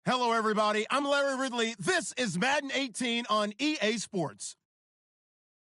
Hello, everybody. I'm Larry Ridley. This is Madden 18 on EA Sports.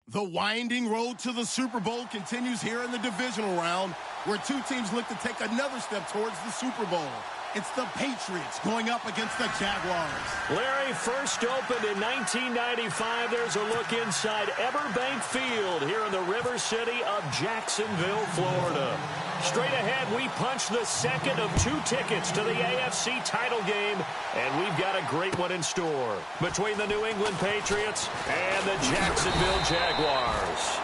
The winding road to the Super Bowl continues here in the divisional round, where two teams look to take another step towards the Super Bowl. It's the Patriots going up against the Jaguars. Larry, first opened in 1995. There's a look inside Everbank Field here in the river city of Jacksonville, Florida. Straight ahead, we punch the second of two tickets to the AFC title game, and we've got a great one in store between the New England Patriots and the Jacksonville Jaguars.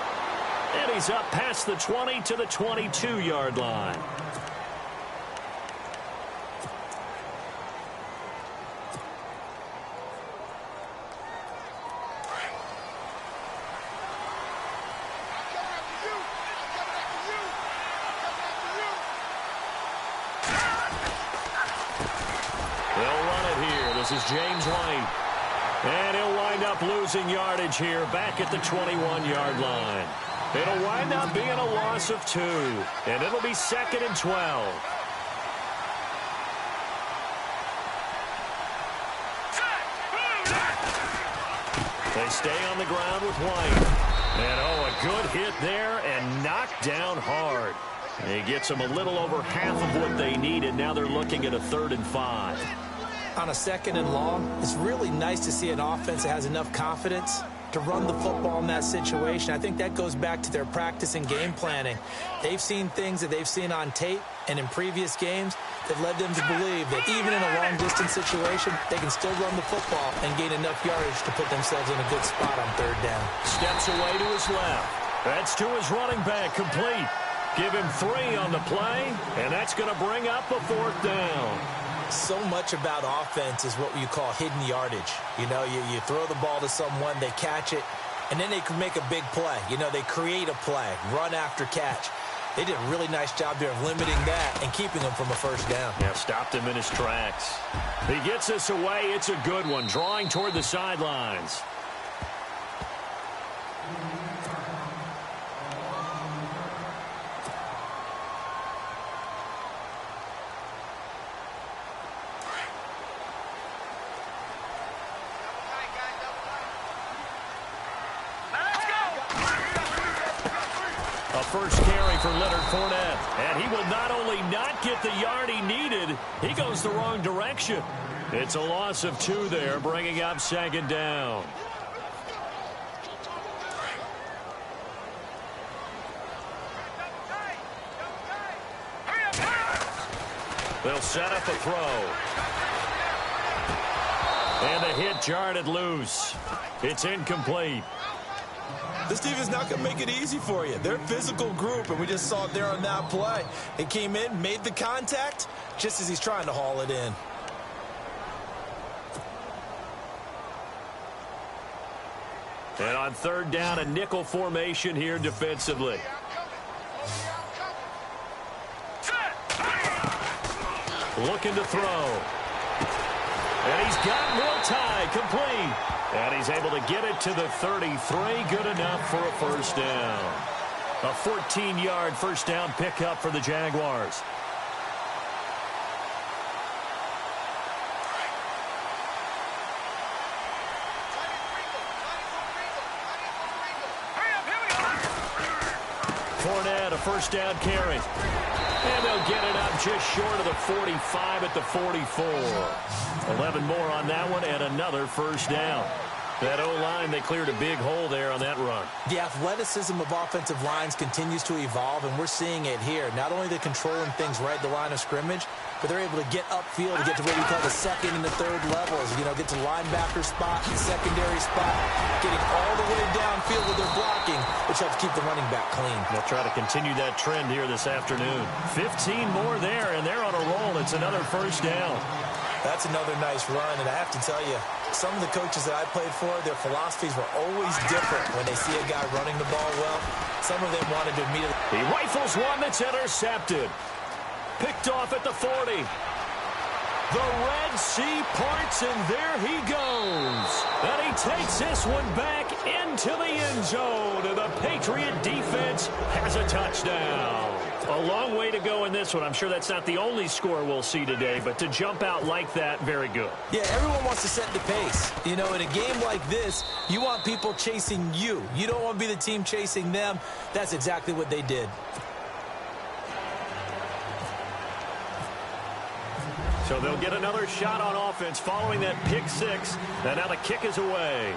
And he's up past the 20 to the 22-yard line. This is James White. And he'll wind up losing yardage here back at the 21-yard line. It'll wind up being a loss of 2. And it'll be 2nd and 12. They stay on the ground with White. And a good hit there and knocked down hard. He gets them a little over half of what they needed. Now they're looking at a 3rd and 5. On a 2nd and long, it's really nice to see an offense that has enough confidence to run the football in that situation. I think that goes back to their practice and game planning. They've seen things that they've seen on tape and in previous games that led them to believe that even in a long-distance situation, they can still run the football and gain enough yardage to put themselves in a good spot on 3rd down. Steps away to his left. That's to his running back, complete. Give him 3 on the play, and that's going to bring up a 4th down. So much about offense is what you call hidden yardage. You know, you throw the ball to someone, they catch it, and then they can make a big play. You know, they create a play, run after catch. They did a really nice job there of limiting that and keeping him from a 1st down. Yeah, stopped him in his tracks. He gets this away. It's a good one, drawing toward the sidelines. First carry for Leonard Fournette. And he will not only not get the yard he needed, he goes the wrong direction. It's a loss of 2 there, bringing up 2nd down. They'll set up a throw. And the hit jarred it loose. It's incomplete. This defense not going to make it easy for you. They're a physical group, and we just saw it there on that play. He came in, made the contact, just as he's trying to haul it in. And on 3rd down, a nickel formation here defensively. Looking to throw. And he's got Will complete. And he's able to get it to the 33. Good enough for a 1st down. A 14-yard 1st down pickup for the Jaguars. Fournette, a 1st down carry. And they'll get it up just short of the 45 at the 44. 11 more on that one and another 1st down. That O-line, they cleared a big hole there on that run. The athleticism of offensive lines continues to evolve, and we're seeing it here. Not only they're controlling things right at the line of scrimmage, but they're able to get upfield to get to what we call the 2nd and the 3rd levels. You know, get to linebacker spot, the secondary spot, getting all the way downfield with their blocking, which helps keep the running back clean. They'll try to continue that trend here this afternoon. 15 more there, and they're on a roll. It's another 1st down. That's another nice run, and I have to tell you, some of the coaches that I played for, their philosophies were always different when they see a guy running the ball well. Some of them wanted to immediately... He rifles one that's intercepted. Picked off at the 40. The Red Sea parts, and there he goes. And he takes this one back into the end zone, and the Patriot defense has a touchdown. A long way to go in this one. I'm sure that's not the only score we'll see today, but to jump out like that, very good. Yeah, everyone wants to set the pace. You know, in a game like this, you want people chasing you. You don't want to be the team chasing them. That's exactly what they did. So they'll get another shot on offense following that pick six. And now the kick is away.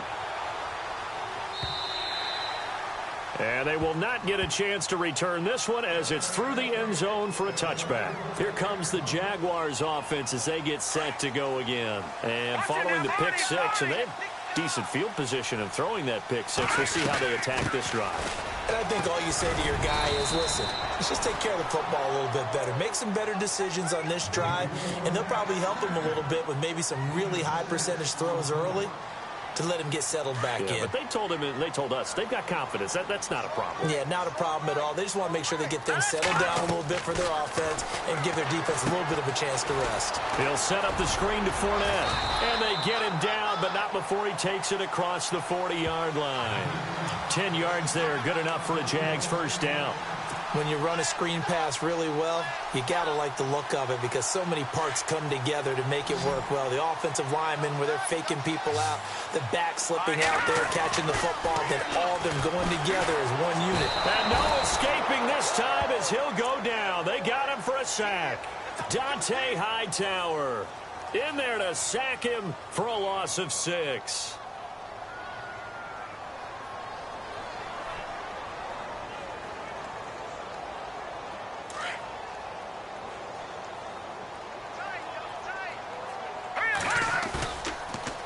And they will not get a chance to return this one as it's through the end zone for a touchback. Here comes the Jaguars offense as they get set to go again. And following the pick six, and they have decent field position in throwing that pick six. We'll see how they attack this drive. And I think all you say to your guy is, listen, let's just take care of the football a little bit better. Make some better decisions on this drive, and they'll probably help him a little bit with maybe some really high percentage throws early to let him get settled back in. But they told him and they told us they've got confidence. That's not a problem. Yeah, not a problem at all. They just want to make sure they get things settled down a little bit for their offense and give their defense a little bit of a chance to rest. He'll set up the screen to Fournette. And they get him down, but not before he takes it across the 40-yard line. 10 yards there, good enough for a Jags first down. When you run a screen pass really well, you got to like the look of it because so many parts come together to make it work well. The offensive linemen, where they're faking people out, the back slipping out there, catching the football, then all of them going together as one unit. And no escaping this time as he'll go down. They got him for a sack. Dante Hightower in there to sack him for a loss of 6.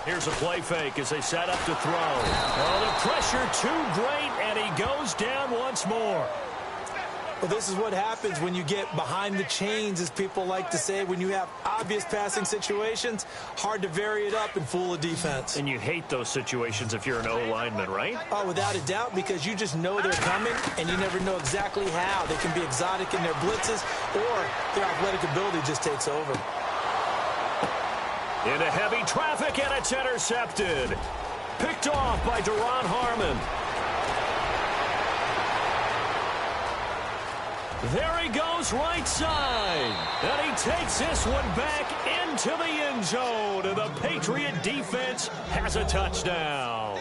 Here's a play fake as they set up to throw. Oh, the pressure too great, and he goes down once more. Well, this is what happens when you get behind the chains, as people like to say. When you have obvious passing situations, hard to vary it up and fool a defense. And you hate those situations if you're an O-lineman, right? Oh, without a doubt, because you just know they're coming, and you never know exactly how. They can be exotic in their blitzes, or their athletic ability just takes over. Into heavy traffic, and it's intercepted. Picked off by Deron Harmon. There he goes right side. And he takes this one back into the end zone. And the Patriot defense has a touchdown.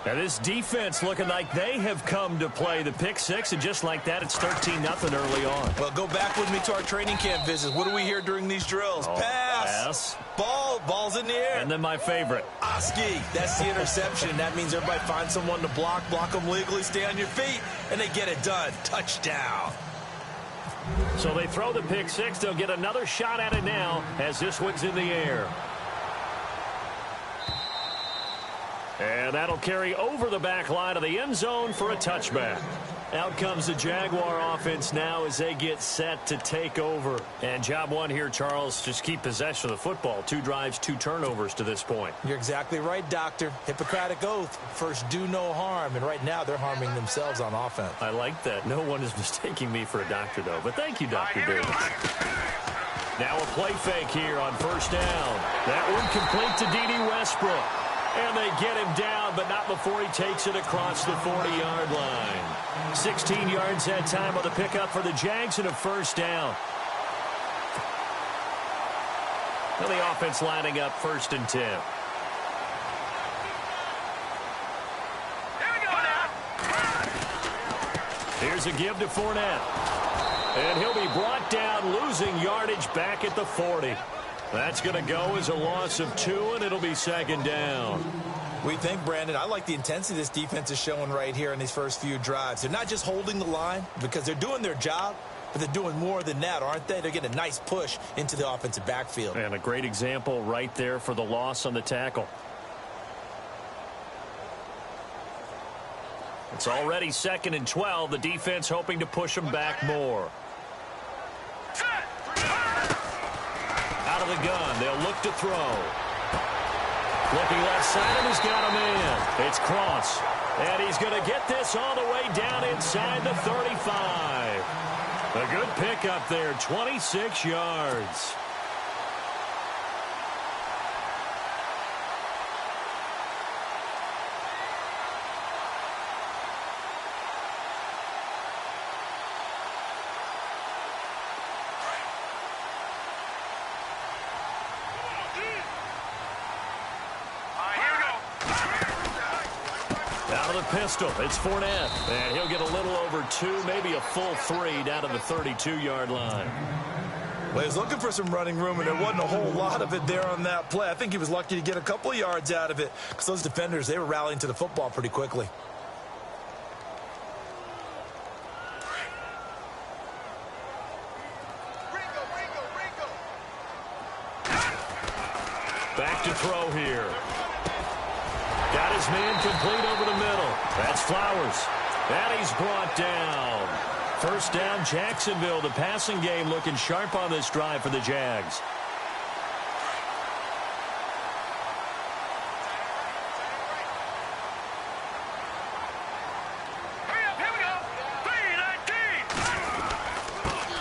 And this defense looking like they have come to play the pick six, and just like that, it's 13-0 early on. Well, go back with me to our training camp visits. What do we hear during these drills? Pass. Ball's in the air. And then my favorite. Oski. That's the interception. That means everybody finds someone to block them legally, stay on your feet, and they get it done. Touchdown. So they throw the pick six. They'll get another shot at it now as this one's in the air. And that'll carry over the back line of the end zone for a touchback. Out comes the Jaguar offense now as they get set to take over. And job one here, Charles, just keep possession of the football. 2 drives, 2 turnovers to this point. You're exactly right, Doctor. Hippocratic oath. First, do no harm. And right now, they're harming themselves on offense. I like that. No one is mistaking me for a doctor, though. But thank you, Dr. Davis. Now a play fake here on first down. That one complete to D.D. Westbrook. And they get him down, but not before he takes it across the 40-yard line. 16 yards that time on the pickup for the Jags and a first down. Well, the offense lining up 1st and 10. Here's a give to Fournette. And he'll be brought down, losing yardage back at the 40. That's going to go as a loss of 2, and it'll be 2nd down. We think, Brandon, I like the intensity this defense is showing right here in these first few drives. They're not just holding the line because they're doing their job, but they're doing more than that, aren't they? They're getting a nice push into the offensive backfield. And a great example right there for the loss on the tackle. It's already 2nd and 12. The defense hoping to push them back more. Out of the gun, they'll look to throw. Looking left side, and he's got him in. It's Cross. And he's going to get this all the way down inside the 35. A good pickup there, 26 yards. Out of the pistol, it's Fournette. And he'll get a little over 2, maybe a full 3 down to the 32-yard line. Well, he was looking for some running room, and there wasn't a whole lot of it there on that play. I think he was lucky to get a couple of yards out of it because those defenders, they were rallying to the football pretty quickly. Back to throw here. Got his man complete over the middle. That's Flowers. And he's brought down. First down, Jacksonville. The passing game looking sharp on this drive for the Jags.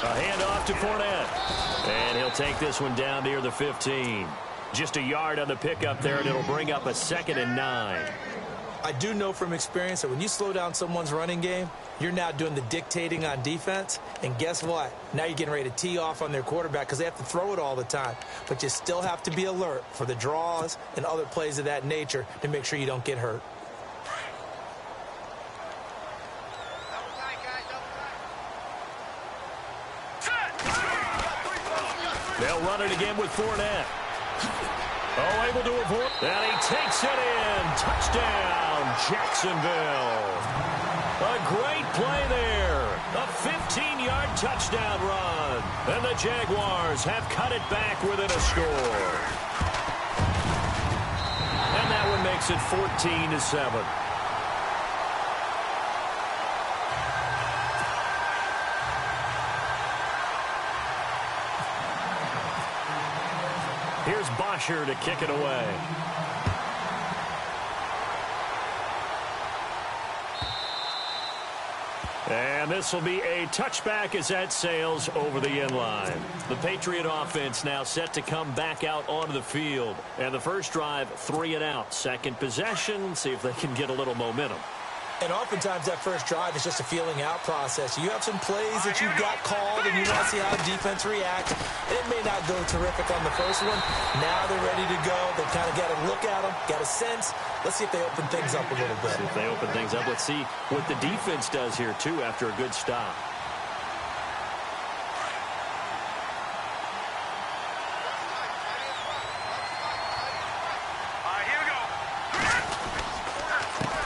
A handoff to Fournette. And he'll take this one down near the 15. Just a yard on the pickup there, and it'll bring up a 2nd and 9. I do know from experience that when you slow down someone's running game, you're now doing the dictating on defense. And guess what? Now you're getting ready to tee off on their quarterback because they have to throw it all the time. But you still have to be alert for the draws and other plays of that nature to make sure you don't get hurt. They'll run it again with Fournette. Oh, able to avoid. And he takes it in. Touchdown, Jacksonville. A great play there. A 15-yard touchdown run. And the Jaguars have cut it back within a score. And that one makes it 14-7. Here's Bosher to kick it away. And this will be a touchback as that sails over the end line. The Patriot offense now set to come back out onto the field. And the first drive, 3 and out. Second possession, see if they can get a little momentum. And oftentimes that first drive is just a feeling out process. You have some plays that you've got called and you want to see how the defense reacts. It may not go terrific on the first one. Now they're ready to go. They've kind of got a look at them, got a sense. Let's see if they open things up a little bit. See if they open things up. Let's see what the defense does here, too, after a good stop.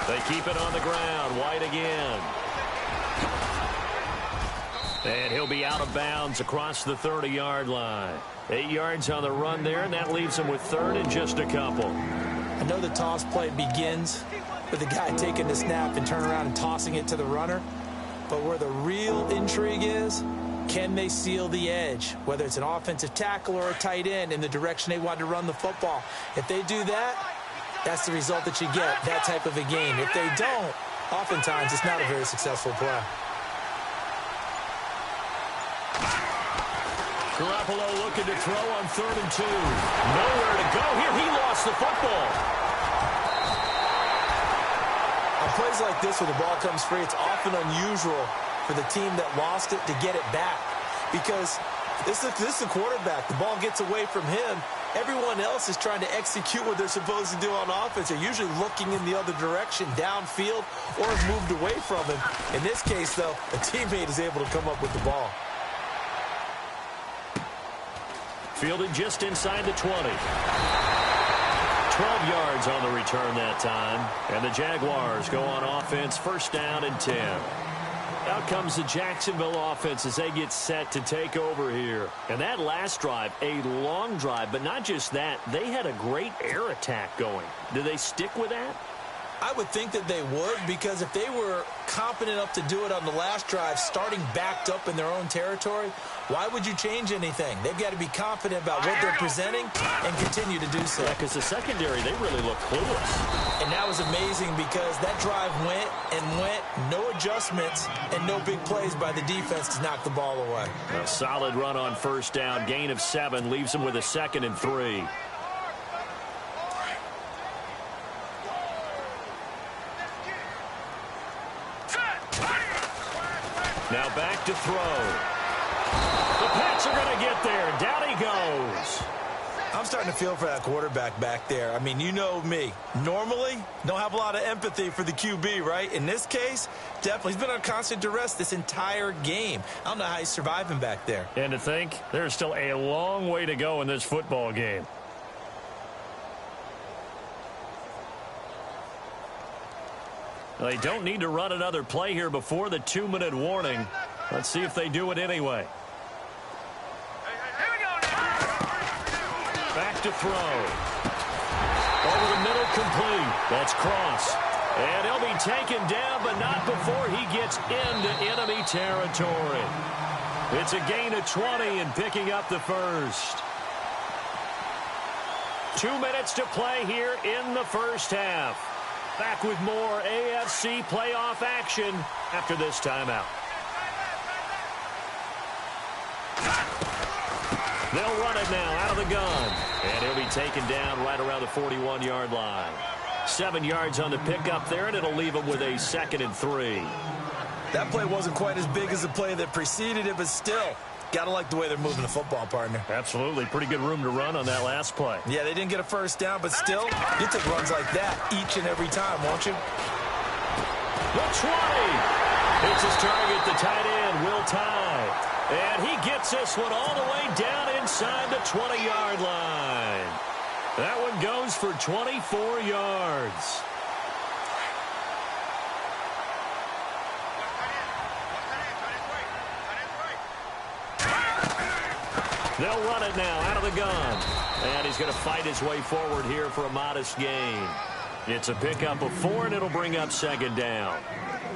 They keep it on the ground. White again. And he'll be out of bounds across the 30-yard line. 8 yards on the run there, and that leaves him with 3rd and just a couple. I know the toss play begins with the guy taking the snap and turning around and tossing it to the runner. But where the real intrigue is, can they seal the edge, whether it's an offensive tackle or a tight end, in the direction they want to run the football? If they do that, that's the result that you get, that type of a game. If they don't, oftentimes it's not a very successful play. Garoppolo looking to throw on 3rd and 2. Nowhere to go here. He lost the football. On plays like this where the ball comes free, it's often unusual for the team that lost it to get it back. Because this is the quarterback. The ball gets away from him. Everyone else is trying to execute what they're supposed to do on offense. They're usually looking in the other direction, downfield, or have moved away from him. In this case, though, a teammate is able to come up with the ball. Fielded just inside the 20. 12 yards on the return that time. And the Jaguars go on offense, 1st down and 10. Out comes the Jacksonville offense as they get set to take over here. And that last drive, a long drive, but not just that. They had a great air attack going. Do they stick with that? I would think that they would, because if they were confident enough to do it on the last drive, starting backed up in their own territory, why would you change anything? They've got to be confident about what they're presenting and continue to do so. Yeah, because the secondary, they really look clueless. And that was amazing because that drive went and went, no adjustments and no big plays by the defense to knock the ball away. A solid run on 1st down, gain of 7, leaves them with a 2nd and 3. Now back to throw. The Pats are going to get there. Down he goes. I'm starting to feel for that quarterback back there. I mean, you know me. Normally, don't have a lot of empathy for the QB, right? In this case, definitely. He's been on constant duress this entire game. I don't know how he's surviving back there. And to think, there's still a long way to go in this football game. They don't need to run another play here before the 2-minute warning. Let's see if they do it anyway. Back to throw. Over the middle, complete. That's Cross. And he'll be taken down, but not before he gets into enemy territory. It's a gain of 20 and picking up the first. 2 minutes to play here in the first half. Back with more AFC playoff action after this timeout. They'll run it now out of the gun. And he'll be taken down right around the 41-yard line. 7 yards on the pickup there, and it'll leave him with a 2nd and 3. That play wasn't quite as big as the play that preceded it, but still, got to like the way they're moving the football, partner. Absolutely. Pretty good room to run on that last play. Yeah, they didn't get a first down, but still, you take runs like that each and every time, won't you? The 20. It's his target, the tight end, Will Tye. And he gets this one all the way down inside the 20-yard line. That one goes for 24 yards. They'll run it now out of the gun. And he's going to fight his way forward here for a modest gain. It's a pickup of 4, and it'll bring up 2nd down.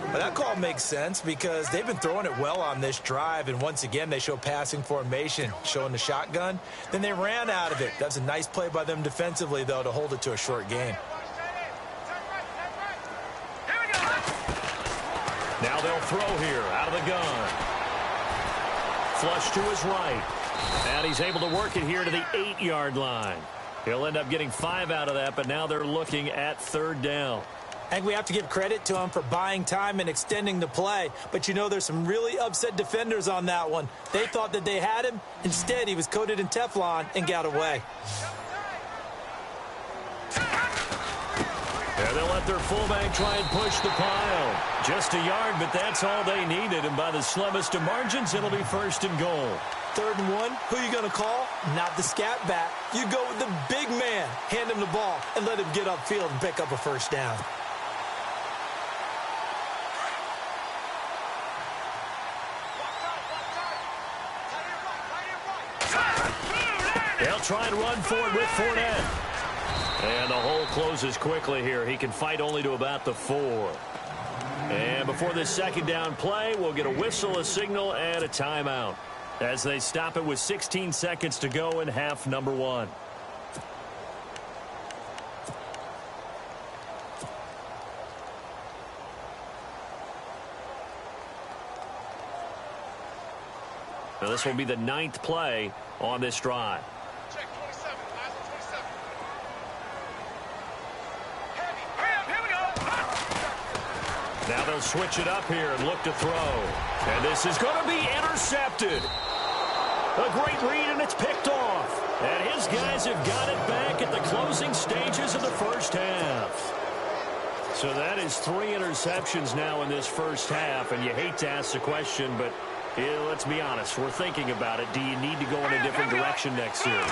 Well, that call makes sense because they've been throwing it well on this drive, and once again, they show passing formation, showing the shotgun. Then they ran out of it. That's a nice play by them defensively, though, to hold it to a short gain. Now they'll throw here out of the gun. Flush to his right. And he's able to work it here to the 8-yard line. He'll end up getting 5 out of that, but now they're looking at 3rd down. I think we have to give credit to him for buying time and extending the play. But, you know, there's some really upset defenders on that one. They thought that they had him. Instead, he was coated in Teflon and got away. And they'll let their fullback try and push the pile. Just a yard, but that's all they needed. And by the slimmest of margins, it'll be 1st and goal. 3rd and 1, who are you going to call? Not the scat back. You go with the big man. Hand him the ball and let him get upfield and pick up a 1st down. They'll try and run forward with Fournette. And the hole closes quickly here. He can fight only to about the 4. And before this 2nd down play, we'll get a whistle, a signal, and a timeout as they stop it with 16 seconds to go in half number 1. Now this will be the 9th play on this drive. Now they'll switch it up here and look to throw. And this is going to be intercepted. A great read, and it's picked off. And his guys have got it back at the closing stages of the first half. So that is 3 interceptions now in this first half. And you hate to ask the question, but let's be honest. We're thinking about it. Do you need to go in a different direction next year?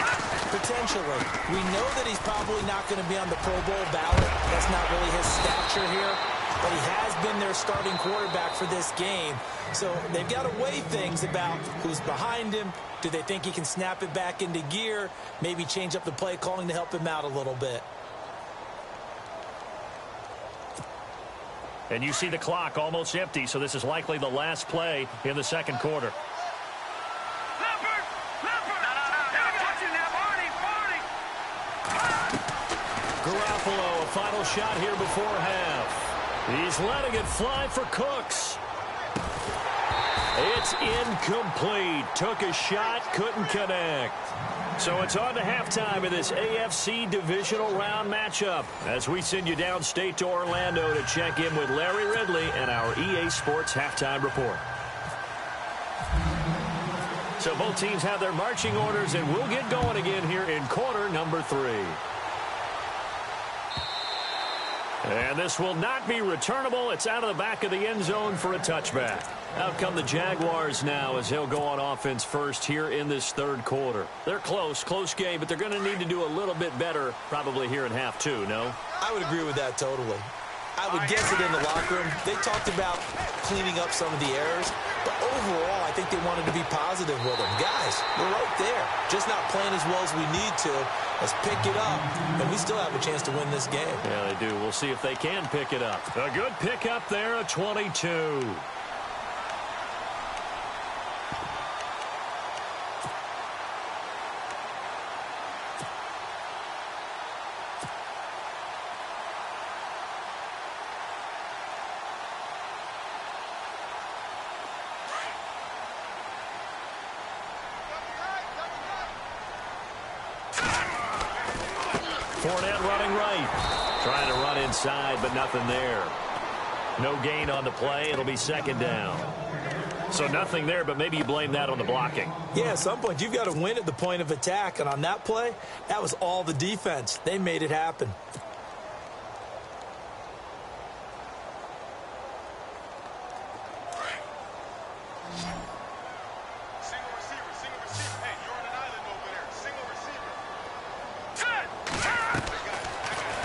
Potentially. We know that he's probably not going to be on the Pro Bowl ballot. That's not really his stature here. But he has been their starting quarterback for this game. So they've got to weigh things about who's behind him. Do they think he can snap it back into gear? Maybe change up the play calling to help him out a little bit. And you see the clock almost empty, so this is likely the last play in the 2nd quarter. Garoppolo, a final shot here before half. He's letting it fly for Cooks. It's incomplete. Took a shot, couldn't connect. So it's on to halftime of this AFC Divisional Round matchup as we send you downstate to Orlando to check in with Larry Ridley and our EA Sports Halftime Report. So both teams have their marching orders, and we'll get going again here in quarter number 3. And this will not be returnable. It's out of the back of the end zone for a touchback. Out come the Jaguars now as they'll go on offense first here in this third quarter. They're close game, but they're going to need to do a little bit better probably here in half 2, no? I would agree with that totally. I would guess it in the locker room. They talked about cleaning up some of the errors, but overall, I think they wanted to be positive with them. Guys, we're right there. Just not playing as well as we need to. Let's pick it up, and we still have a chance to win this game. Yeah, they do. We'll see if they can pick it up. A good pick up there, a 22. Fournette running right. Trying to run inside, but nothing there. No gain on the play. It'll be second down. So nothing there, but maybe you blame that on the blocking. Yeah, at some point, you've got to win at the point of attack. And on that play, that was all the defense. They made it happen.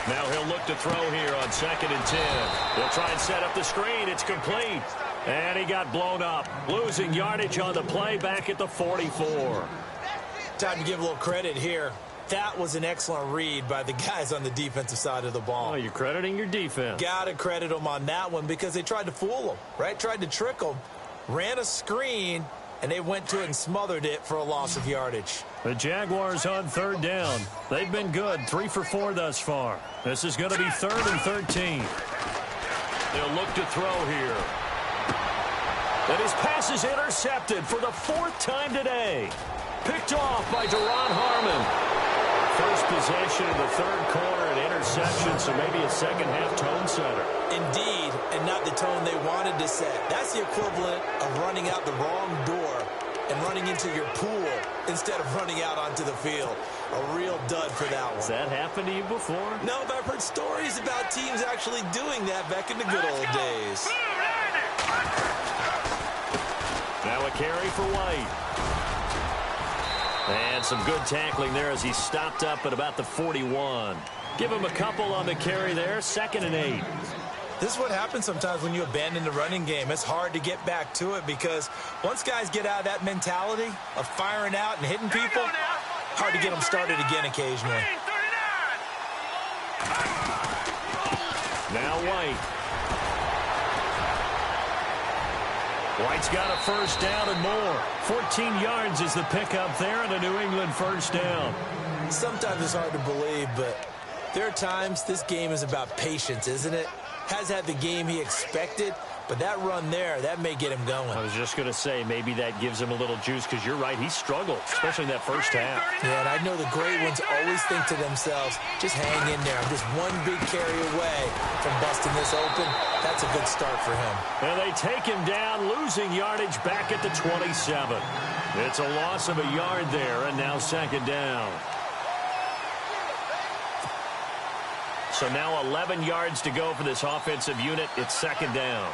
Now he'll look to throw here on 2nd and 10. He'll try and set up the screen. It's complete. And he got blown up. Losing yardage on the play back at the 44. Time to give a little credit here. That was an excellent read by the guys on the defensive side of the ball. Oh, you're crediting your defense. Got to credit them on that one because they tried to fool them, right? Tried to trick them. Ran a screen, and they went to it and smothered it for a loss of yardage. The Jaguars on 3rd down. They've been good, 3 for 4 thus far. This is going to be 3rd and 13. They'll look to throw here. And his pass is intercepted for the 4th time today. Picked off by Deron Harmon. First possession of the 3rd quarter, an interception, so maybe a second-half tone setter. Indeed, and not the tone they wanted to set. That's the equivalent of running out the wrong door and running into your pool instead of running out onto the field. A real dud for that one. Has that happened to you before? No, but I've heard stories about teams actually doing that back in the good old days. Now a carry for White. And some good tackling there as he stopped up at about the 41. Give him a couple on the carry there, 2nd and 8. This is what happens sometimes when you abandon the running game. It's hard to get back to it because once guys get out of that mentality of firing out and hitting people, hard to get them started again occasionally. Now White. White's got a first down and more. 14 yards is the pickup there and a New England first down. Sometimes it's hard to believe, but there are times this game is about patience, isn't it? Has had the game he expected, but that run there, that may get him going. I was just going to say, maybe that gives him a little juice because you're right, he struggled, especially in that first half. Yeah, and I know the great ones always think to themselves, just hang in there. I'm just one big carry away from busting this open. That's a good start for him. And they take him down, losing yardage back at the 27. It's a loss of a yard there, and now 2nd down. So now 11 yards to go for this offensive unit. It's 2nd down.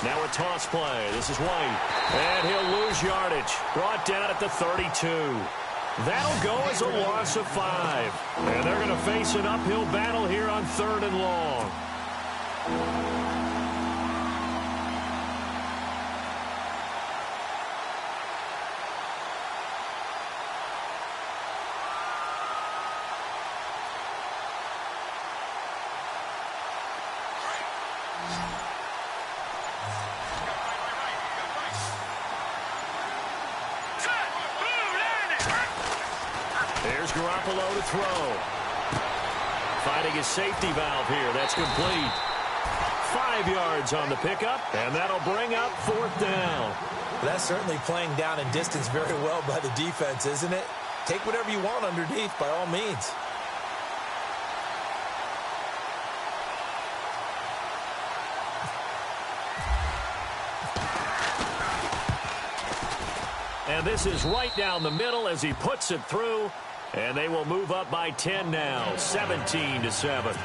Now a toss play. This is White. And he'll lose yardage. Brought down at the 32. That'll go as a loss of 5. And they're going to face an uphill battle here on 3rd and long. There's Garoppolo to throw. Finding his safety valve here. That's complete. 5 yards on the pickup, and that'll bring up 4th down. That's certainly playing down and distance very well by the defense, isn't it? Take whatever you want underneath by all means. And this is right down the middle as he puts it through. And they will move up by 10 now, 17-7.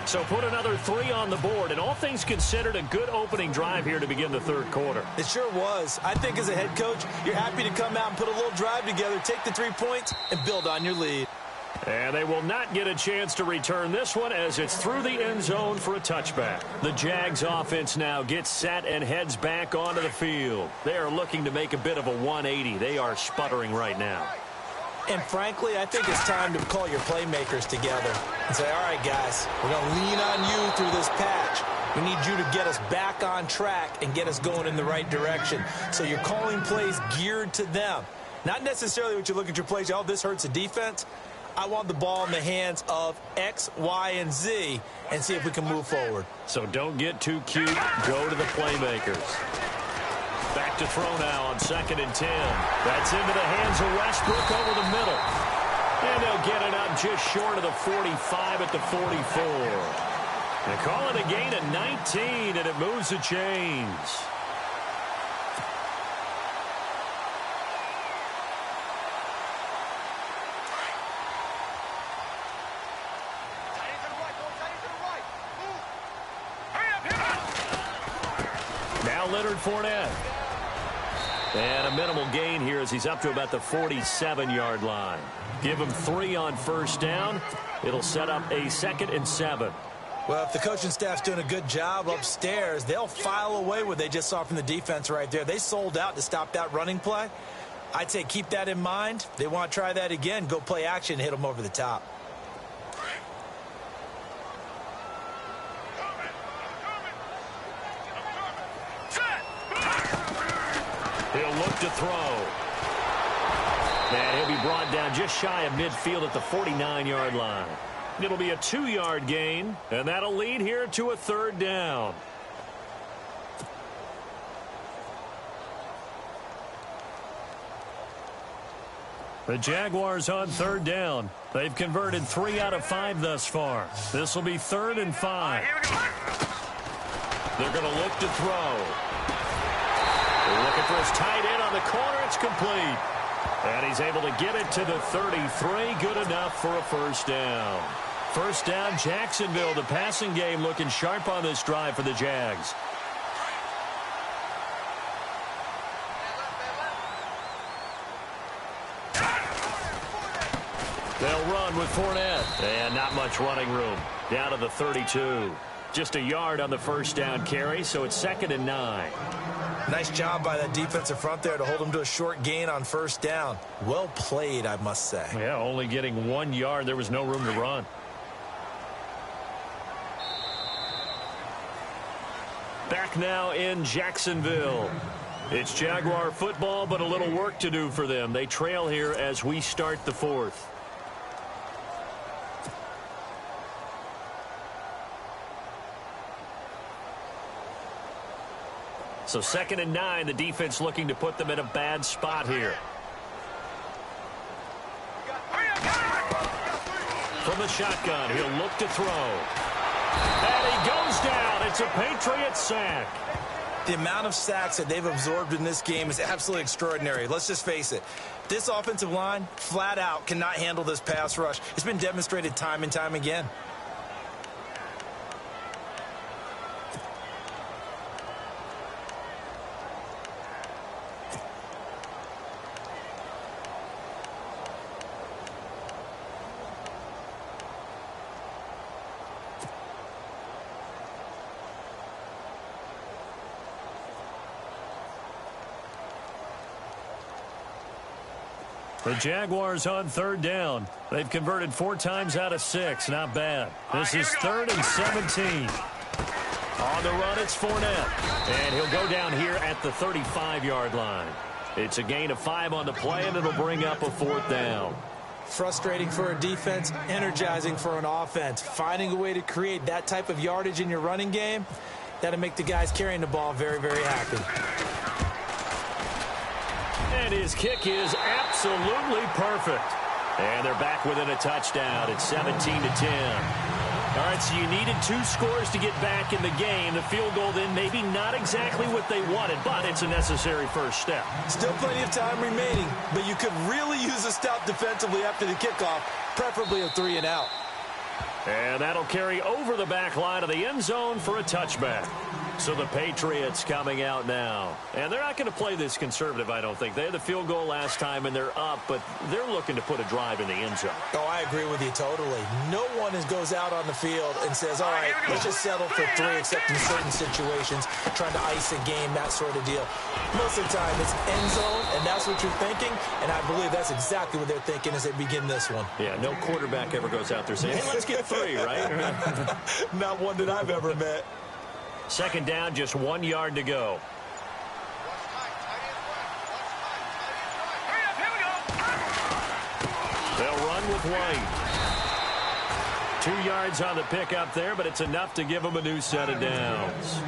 So put another 3 on the board. And all things considered, a good opening drive here to begin the third quarter. It sure was. I think as a head coach, you're happy to come out and put a little drive together, take the 3 points, and build on your lead. And they will not get a chance to return this one as it's through the end zone for a touchback. The Jags offense now gets set and heads back onto the field. They are looking to make a bit of a 180. They are sputtering right now. And frankly, I think it's time to call your playmakers together and say, all right, guys, we're going to lean on you through this patch. We need you to get us back on track and get us going in the right direction. So you're calling plays geared to them. Not necessarily what you look at your plays, oh, this hurts the defense. I want the ball in the hands of X, Y, and Z and see if we can move forward. So don't get too cute. Go to the playmakers. Back to throw now on 2nd and 10. That's into the hands of Westbrook over the middle. And they'll get it up just short of the 45 at the 44. They call it a gain of 19, and it moves the chains. Now Leonard Fournette. And a minimal gain here as he's up to about the 47-yard line. Give him 3 on first down. It'll set up a 2nd and 7. Well, if the coaching staff's doing a good job upstairs, they'll file away what they just saw from the defense right there. They sold out to stop that running play. I'd say keep that in mind. They want to try that again. Go play action, hit them over the top. He'll look to throw. And he'll be brought down just shy of midfield at the 49-yard line. It'll be a 2-yard gain, and that'll lead here to a 3rd down. The Jaguars on 3rd down. They've converted 3 out of 5 thus far. This will be 3rd and 5. They're going to look to throw. They're looking for his tight end on the corner. It's complete. And he's able to get it to the 33. Good enough for a 1st down. 1st down, Jacksonville. The passing game looking sharp on this drive for the Jags. They'll run with Fournette. And not much running room. Down to the 32. Just a yard on the 1st down carry, so it's 2nd and 9. Nice job by that defensive front there to hold him to a short gain on 1st down. Well played, I must say. Yeah, only getting 1 yard. There was no room to run. Back now in Jacksonville. It's Jaguar football, but a little work to do for them. They trail here as we start the 4th. So 2nd and 9, the defense looking to put them in a bad spot here. From the shotgun, he'll look to throw. And he goes down. It's a Patriot sack. The amount of sacks that they've absorbed in this game is absolutely extraordinary. Let's just face it. This offensive line, flat out, cannot handle this pass rush. It's been demonstrated time and time again. The Jaguars on 3rd down. They've converted 4 times out of 6. Not bad. This is 3rd and 17. On the run, it's Fournette. And he'll go down here at the 35-yard line. It's a gain of 5 on the play, and it'll bring up a 4th down. Frustrating for a defense, energizing for an offense. Finding a way to create that type of yardage in your running game, that'll make the guys carrying the ball very, very happy. And his kick is absolutely perfect. And they're back within a touchdown at 17-10. All right, so you needed 2 scores to get back in the game. The field goal then maybe not exactly what they wanted, but it's a necessary first step. Still plenty of time remaining, but you could really use a stop defensively after the kickoff, preferably a 3 and out. And that'll carry over the back line of the end zone for a touchback. So the Patriots coming out now. And they're not going to play this conservative, I don't think. They had the field goal last time, and they're up, but they're looking to put a drive in the end zone. Oh, I agree with you totally. No one goes out on the field and says, all right, let's just settle for 3, except in certain situations, trying to ice a game, that sort of deal. Most of the time, it's end zone, and that's what you're thinking, and I believe that's exactly what they're thinking as they begin this one. Yeah, no quarterback ever goes out there saying, hey, let's get 3, right? Not one that I've ever met. Second down, just 1 yard to go. They'll run with White. 2 yards on the pickup there, but it's enough to give them a new set of downs.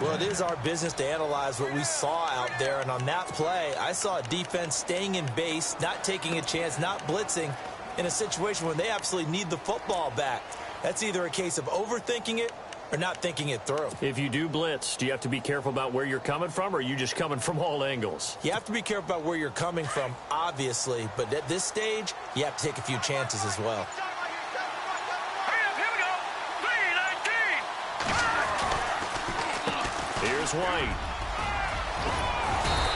Well, it is our business to analyze what we saw out there, and on that play, I saw a defense staying in base, not taking a chance, not blitzing, in a situation where they absolutely need the football back. That's either a case of overthinking it or not thinking it through. If you do blitz, do you have to be careful about where you're coming from, or are you just coming from all angles? You have to be careful about where you're coming from, obviously, but at this stage, you have to take a few chances as well. Here's White.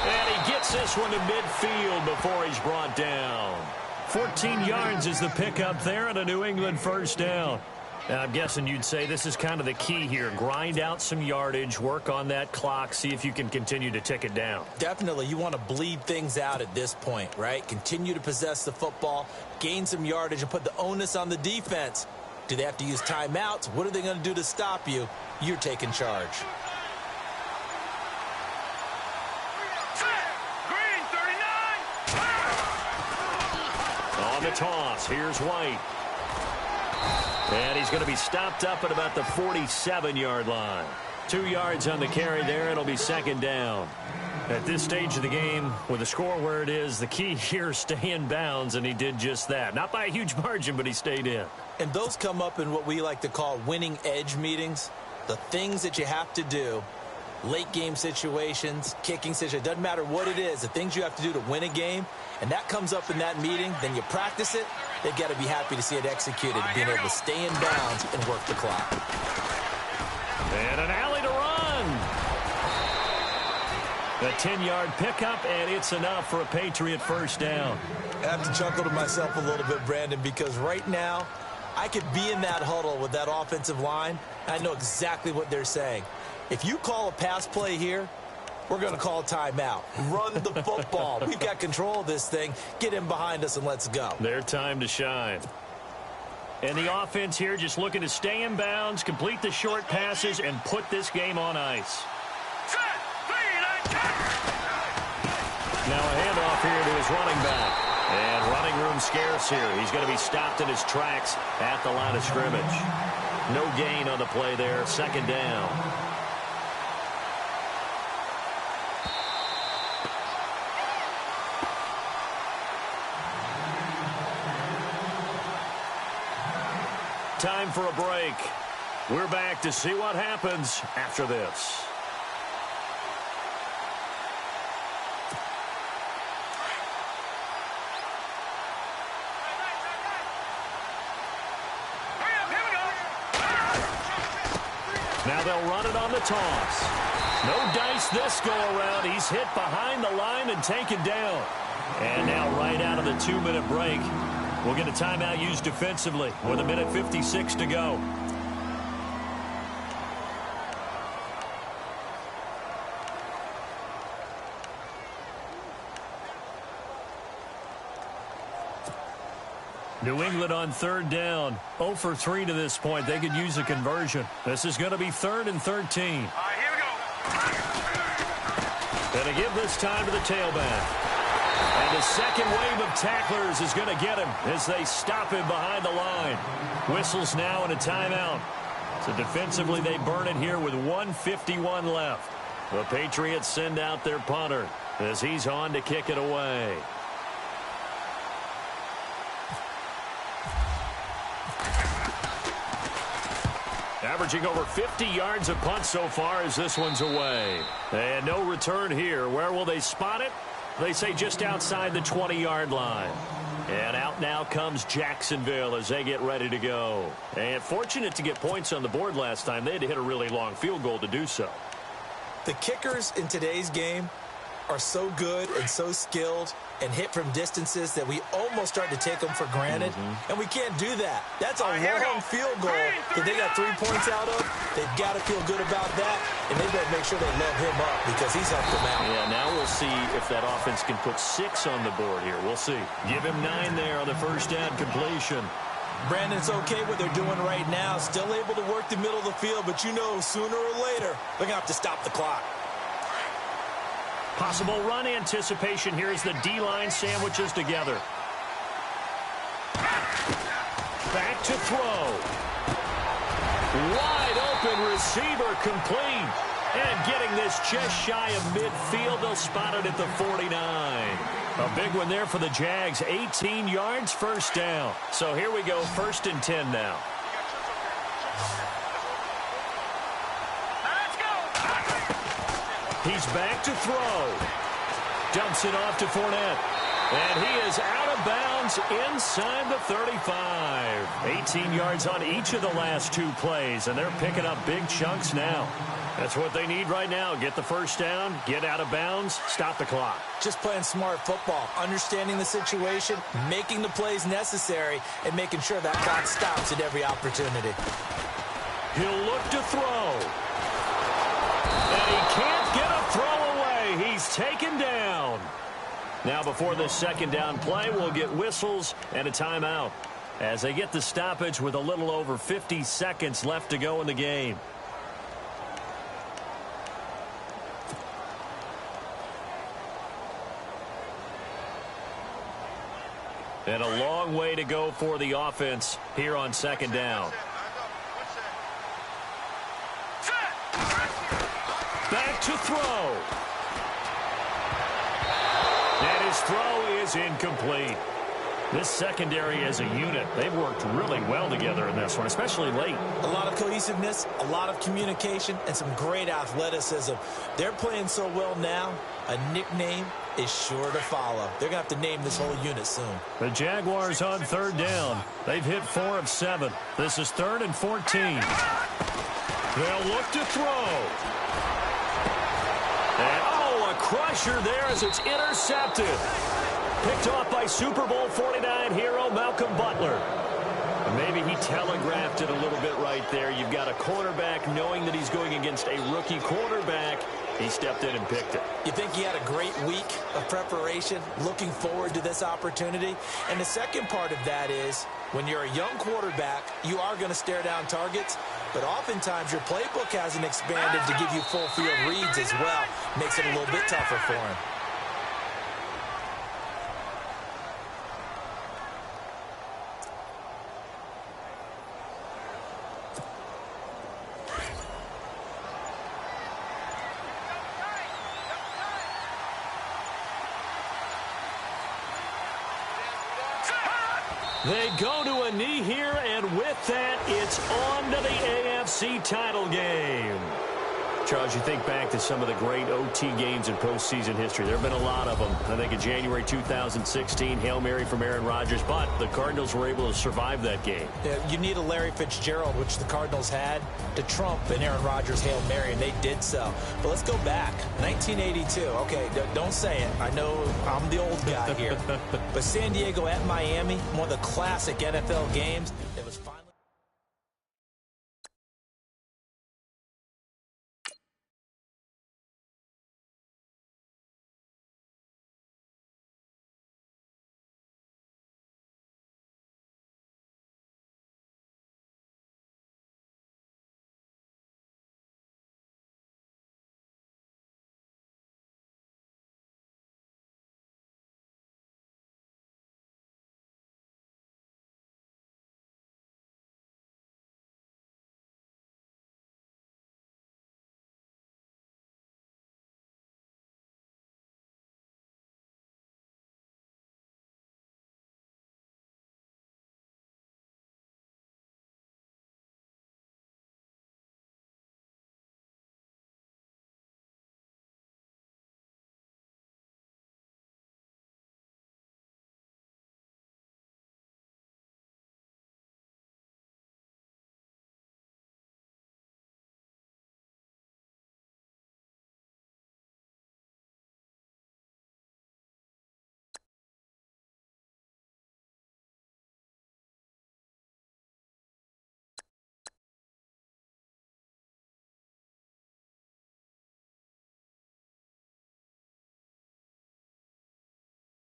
And he gets this one to midfield before he's brought down. 14 yards is the pickup there and a New England first down. Now, I'm guessing you'd say this is kind of the key here. Grind out some yardage, work on that clock, see if you can continue to tick it down. Definitely. You want to bleed things out at this point, right? Continue to possess the football, gain some yardage, and put the onus on the defense. Do they have to use timeouts? What are they going to do to stop you? You're taking charge. On the toss, here's White. And he's going to be stopped up at about the 47-yard line. 2 yards on the carry there. It'll be second down. At this stage of the game, with the score where it is, the key here is stay in bounds, and he did just that. Not by a huge margin, but he stayed in. And those come up in what we like to call winning edge meetings. The things that you have to do, late game situations, kicking situations, doesn't matter what it is, the things you have to do to win a game, and that comes up in that meeting, then you practice it. They've got to be happy to see it executed, being able to stay in bounds and work the clock. And an alley to run. A 10-yard pickup, and it's enough for a Patriot first down. I have to chuckle to myself a little bit, Brandon, because right now I could be in that huddle with that offensive line, and I know exactly what they're saying. If you call a pass play here, we're going to call a timeout. Run the football. We've got control of this thing. Get in behind us and let's go. Their time to shine. And the offense here just looking to stay in bounds, complete the short passes, and put this game on ice. Now a handoff here to his running back. And running room scarce here. He's going to be stopped in his tracks at the line of scrimmage. No gain on the play there. Second down. Time for a break. We're back to see what happens after this. Now they'll run it on the toss. No dice this go around. He's hit behind the line and taken down. And now right out of the 2-minute break, we'll get a timeout used defensively with 1:56 to go. New England on third down. 0 for 3 to this point. They could use a conversion. This is going to be 3rd and 13. All right, here we go. Going to give this time to the tailback. And the second wave of tacklers is going to get him as they stop him behind the line. Whistles now and a timeout. So defensively, they burn it here with 1:51 left. The Patriots send out their punter as he's on to kick it away. averaging over 50 yards a punt so far as this one's away. And no return here. Where will they spot it? They say just outside the 20-yard line. And out now comes Jacksonville as they get ready to go. And fortunate to get points on the board last time. They had to hit a really long field goal to do so. The kickers in today's game are so good and so skilled and hit from distances that we almost start to take them for granted. And we can't do that. That's a long field goal that they got 3 points out of. They've got to feel good about that, and they better make sure they love him up because he's helped them out. Yeah, now we'll see if that offense can put 6 on the board here. We'll see. Give him 9 there on the first down completion. Brandon, it's okay what they're doing right now. Still able to work the middle of the field, but you know sooner or later they're going to have to stop the clock. Possible run anticipation here as the D-line sandwiches together. Back to throw. Wide open receiver complete. And getting this just shy of midfield, they'll spot it at the 49. A big one there for the Jags. 18 yards, first down. So here we go, 1st and 10 now. He's back to throw. Dumps it off to Fournette. And he is out of bounds inside the 35. 18 yards on each of the last 2 plays, and they're picking up big chunks now. That's what they need right now. Get the first down, get out of bounds, stop the clock. Just playing smart football, understanding the situation, making the plays necessary, and making sure that clock stops at every opportunity. He'll look to throw. And he can't get a throw away. He's taken down. Now before this second down play, we'll get whistles and a timeout as they get the stoppage with a little over 50 seconds left to go in the game. And a long way to go for the offense here on second down. Back to throw. And his throw is incomplete. This secondary as a unit, they've worked really well together in this one, especially late. A lot of cohesiveness, a lot of communication, and some great athleticism. They're playing so well now, a nickname is sure to follow. They're going to have to name this whole unit soon. The Jaguars on third down. They've hit 4 of 7. This is 3rd and 14. They'll look to throw. And, a crusher there as it's intercepted. Picked off by Super Bowl 49 hero Malcolm Butler. Maybe he telegraphed it a little bit right there. You've got a quarterback knowing that he's going against a rookie quarterback. He stepped in and picked it. You think he had a great week of preparation, looking forward to this opportunity? And the second part of that is, when you're a young quarterback, you are going to stare down targets, but oftentimes your playbook hasn't expanded to give you full field reads as well. Makes it a little bit tougher for him. They go to a knee here, and with that, it's on to the AFC title game. Charles, you think back to some of the great OT games in postseason history. There have been a lot of them. I think in January 2016, Hail Mary from Aaron Rodgers, but the Cardinals were able to survive that game. Yeah, you need a Larry Fitzgerald, which the Cardinals had, to trump an Aaron Rodgers Hail Mary, and they did so. But let's go back. 1982. Okay, don't say it. I know I'm the old guy here. But San Diego at Miami, one of the classic NFL games. It was